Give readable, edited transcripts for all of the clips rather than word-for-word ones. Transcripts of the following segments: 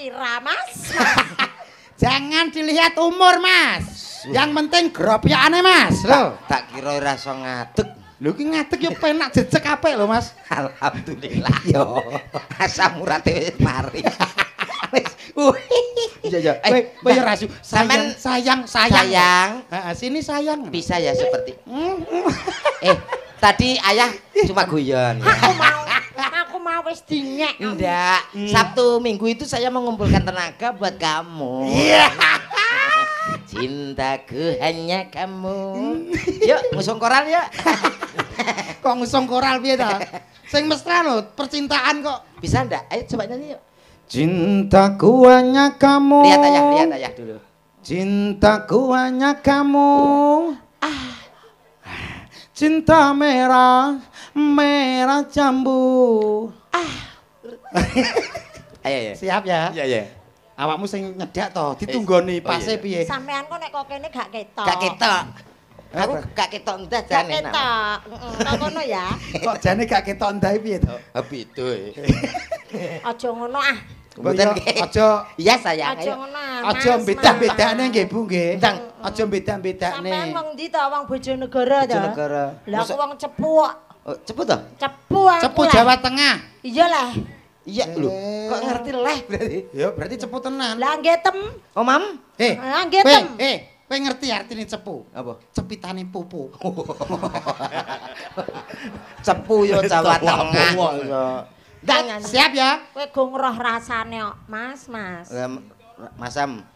pira, Mas? Jangan dilihat umur, Mas. Yang penting gropyakane, Mas. Lho, tak kira ora iso ngadeg. Lho ki ngadeg yo penak jejeg apik lho, Mas. Alhamdulillah yo. Asam urate wis mari. Wis. Iya ya. Kowe yo rasu. Sayang. Heeh, sini sayang. Bisa ya seperti. Tadi ayah cuma guyon. Aku mau wis dingek. Enggak. Sabtu Minggu itu saya mengumpulkan tenaga buat kamu. Iya. Cintaku hanya kamu. Yuk, ngusung koral yuk. Kok ngusung koral piye ta? Sing mesra lho, percintaan kok. Bisa ndak? Ayo coba nyanyi yuk. Cintaku hanya kamu. Lihat ayah dulu. Cintaku hanya kamu. Cinta merah, merah jambu. Ayo. Siap ya? Iya. Awakmu sing nyedak to, ditunggoni pase piye? Sampean kok nek kok kene gak ketok. Gak ketok. Aku gak ketok ndas Gak jane. ketok. Kok ngono ya. Kok jane gak ketok ndahe piye to? Pitu. Aja ngono ah. Mboten aja. Iya sayang. Aja ngono ah. Aja beda-bedane nggih Bu nggih. Ndang. Aja beda-bedane. Sampean wong ndi to wong Bojonegoro to? Bojonegoro. Lah aku wong Cepu kok. Oh, cepet to? Cepu aku. Cepu lah. Jawa Tengah. Iya lah. Iya lho. Kok ngerti leh berarti? Ya berarti cepu tenan. Lah nggih tem. Oh, Mam. Lah nggih tem. Kowe ngerti artine cepu? Apa? Cepitane pupu. Cepu yo Jawa Tengah. Siap ya? Kowe go ngroh rasane kok, Mas. Masam.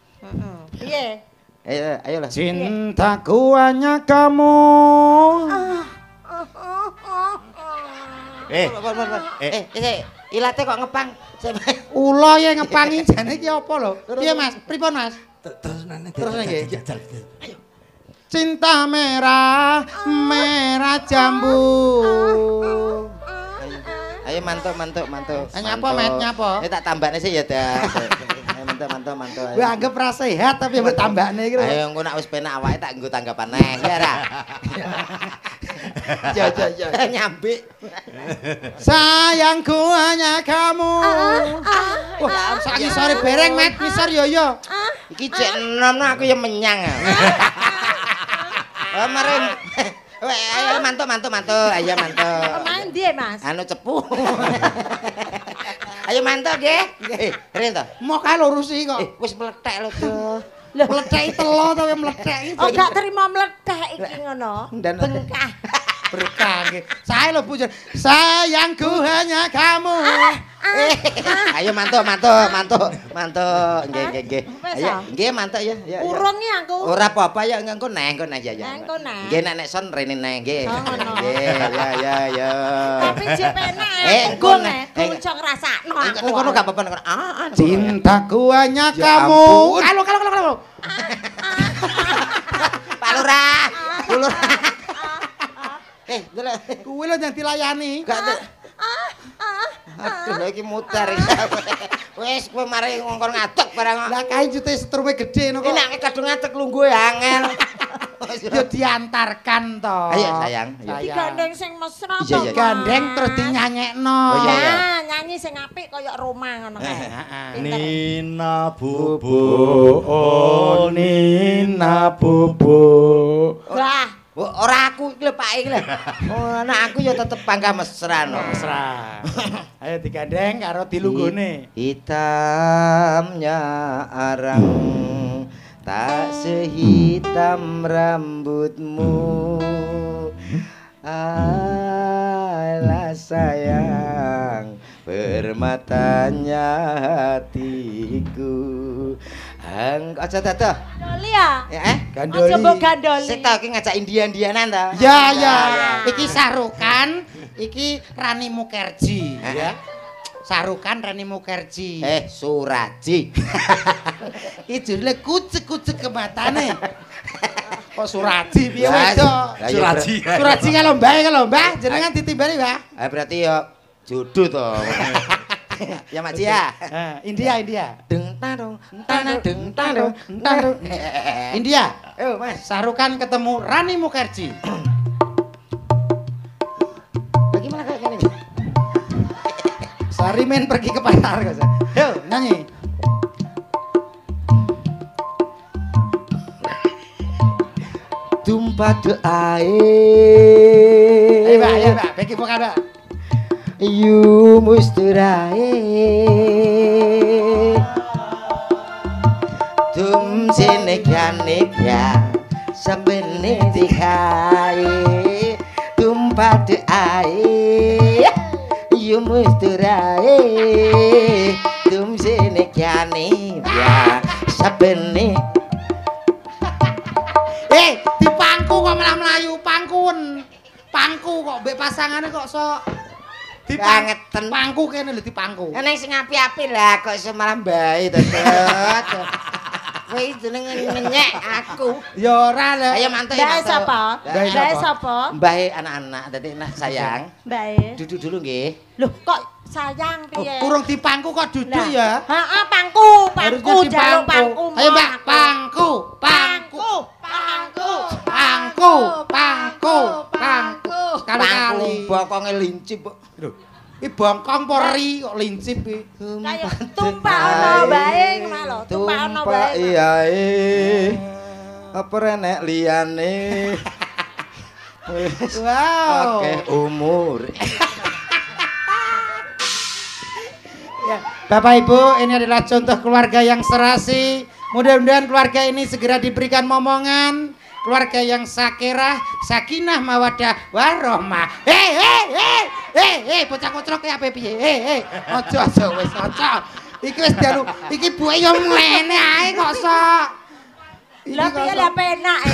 Piye? Ayolah. Cintaku hanya kamu. Ilate kok ngepang. Ula ya ngepangi jane iki apa lho? Piye Mas? Pripun Mas? Terus nggih. Ayo. Cinta merah, merah jambu. Ayo mantuk. Nyapa Met, nyapa? Tak tambahne sih ya dah. Ayo mantuk. Gue anggap ra sehat tapi mbok tambahne iki lho. Ayo engko nek wis penak awake tak nggo tanggapan neh, ya ra. Ya. Nyambik. Sayangku hanya kamu. Wah, saiki sore bereng Met, misor yo. Iki cek enom aku ya menyang. Mari. Ayo mantuk. Ayo mantuk. Main ndi Mas? Anu cepu. Ayo mantuk nggih. Nggih. Ren to. Mau kae lurusi kok. Wis mlethek lho tuh. Mletheki telo to mletheki. Oh gak terima mlethek iki ngono. Bengkah. Berkah nggih. Sae lho Bu. Sayangku hanya kamu. Ayo mantuk. Nggih. Ayo nggih mantuk ya. Urungi aku. Ora apa-apa ya engko neh ya. Engko neh. Nggih nek son rene neh nggih. Nggih, ya. Tapi jek penak. Engko neh. Kuncok rasakno aku. Ngono gak apa-apa. Cintaku hanya Ya kamu. ampun. Kalau. Pak Lurah. Delok. Kuwi lho yang dilayani. Gak aduh lagi muter wis kowe mari ngongkon ngadeg barang Lah kae jute setrume gede no kok. nek kadung ngadeg lungguh angel Yo diantarkan to. Ayo sayang Digandeng sing mesra to. Iya. Gandeng terus dinyanyekno. Oh, iya. Nah, nyanyi sing apik kaya Roma ngono kae. Nina Bubu, Nina Bubu. Wah, ora aku iki lho Pak iki lho nek aku ya tetep bangga mesra no Mesra. Ayo digandeng karo dilunggune. hitamnya arang tak sehitam rambutmu alah sayang permatanya hatiku aja dadah gandoli ya. Gandoli. Aja mbok gandoli. Sik ta iki ngajak Indian-Indianan ta. Ya. Iki Sarukan, iki Rani Mukherjee ya. Sarukan Rani Mukherjee. Suraji. Iki judule kucek-kucek kematane. Kok Suraji piye Lah, wedok? lah, ya, Suraji kalau Mbah jenengan ditimbali, Mbah. Berarti ya jodoh to. Ya Mak Cia. India. Deng tarung, deng tarung. India. Ayo Mas. Sarukan ketemu Rani Mukherjee. Bagaimana kayak gini? Sarimen pergi ke pasar, Yo, nyanyi. tumpah doae. Ayo Mbak, bagi vokal Mbak. Yu musturae Tum senegane ya Sabene dihae Tumpah doae Yu musturae Tum senegane ya Sabene Dipangku kok malah melayu pangkun. Pangku kok mbek pasangane kok sok Bangeten. Pangku kene lho dipangku. Neng sing api-api lah kok iso malah bae to. Kowe jenenge ngenyek aku. Ya ora lho. Ayo mantu. Bae sapa? Bae Bae sapa? Mbahe anak-anak dadi nak sayang. Bae. Duduk dulu nggih. Loh kok sayang piye? Kurang dipangku kok duduk ya. Heeh, pangku, Harusnya pangku, jaluk pangku. Ayo Mbak, pangku, pangku, pangku, pangku, pangku, pangku. Kali-kali. Bokonge lincip kok. Lho, iki bongkong pori kok lincip iki. Kayak tumpah ono bae ngono lho, tumpah ono bae. Iyae. Apa renek liyane? Wow. Oke, umur. Ya, Bapak Ibu, ini adalah contoh keluarga yang serasi. Mudah-mudahan keluarga ini segera diberikan momongan. Keluarga yang sakinah, sakinah, mawadah, warohmah. Bocah kocrok ya apa piye? Aja wis aja. Iki wis dianu, iki buke yo mlene ae kok sok. Lah piye lah penak e.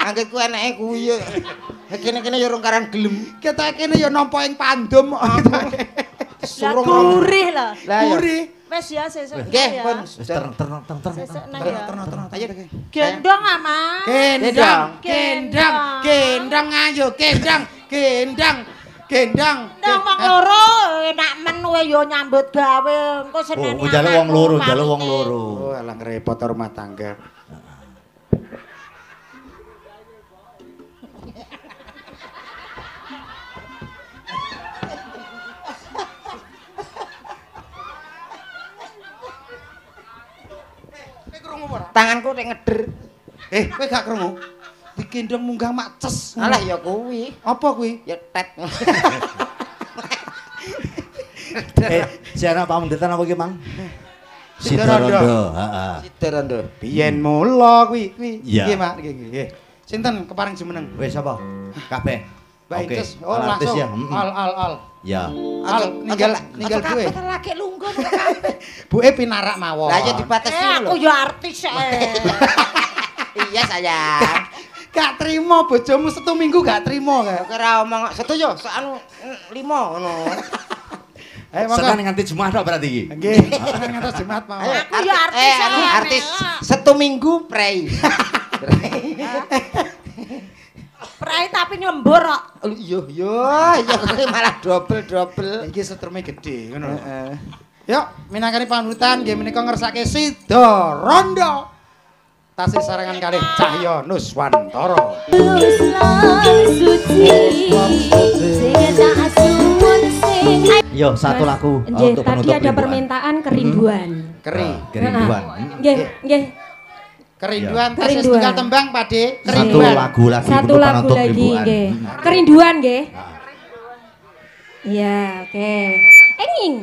Anggitku eneke kuwi yo. Kene-kene yo rong karan gelem. Kita kene yo nampa ing pandum kok. Lah gurih lho. Lah yo. Gurih. Wis ya sesuk. Nggih, pun. Sesuk nang ya. Tenang. Ayo. Gendong ama. Gendang ayo, gendang. Ndang wong loro enak men kowe yo nyambut gawe engko seneni. Oh, njaluk wong loro, njaluk wong loro. Oh, alah ngrepot rumah tangga. Tanganku nek ngeder. Kowe gak krungu? Digendong munggah mak ces. Alah ya kuwi. Apa kuwi? Ya tet. Siapa Pak Mendetan apa ki, Mang? Sidarondo. Heeh. Sidarondo. Biyen mula kuwi. Iya. Nggih, Mak, nggih. Sinten keparing jumeneng? Wis apa? Kabeh. Mbak Oke. Inces. Oh, Artis langsung. ya. Al. Ya. Al ninggal buwe. Kabeh laki lungguh kabeh. Buwe pinarak mawon. Lah ya dibatasi lho. Aku yo artis e. Iya sayang. Gak trimo bojomu setu minggu gak trimo gak. Oke ra omong setuju anu 5 ngono. Ayo monggo. Senin nganti Jumat tok berarti iki. Nggih, senin ngantos Jumat mawon. Aku yo artis. Anu artis setu minggu prei. Prai tapi nyembur kok. Iya malah double. Iki setrume gedhe ngono. Heeh. Yuk, minangkani panutan nggih menika ngersake Sidarondo. Tasih sarangan kalih Cahya Nuswantara. Yo, satu lagu Nggih, untuk tadi penutup ada liburan. permintaan kerinduan. Kerinduan. Nggih. Kerinduan tasih Kerinduan. tinggal tembang Pakde. Satu Kerinduan. lagu lagi Satu untuk lagu penutup lagi liburan. nggih. Kerinduan nggih. Iya, oke. Enging.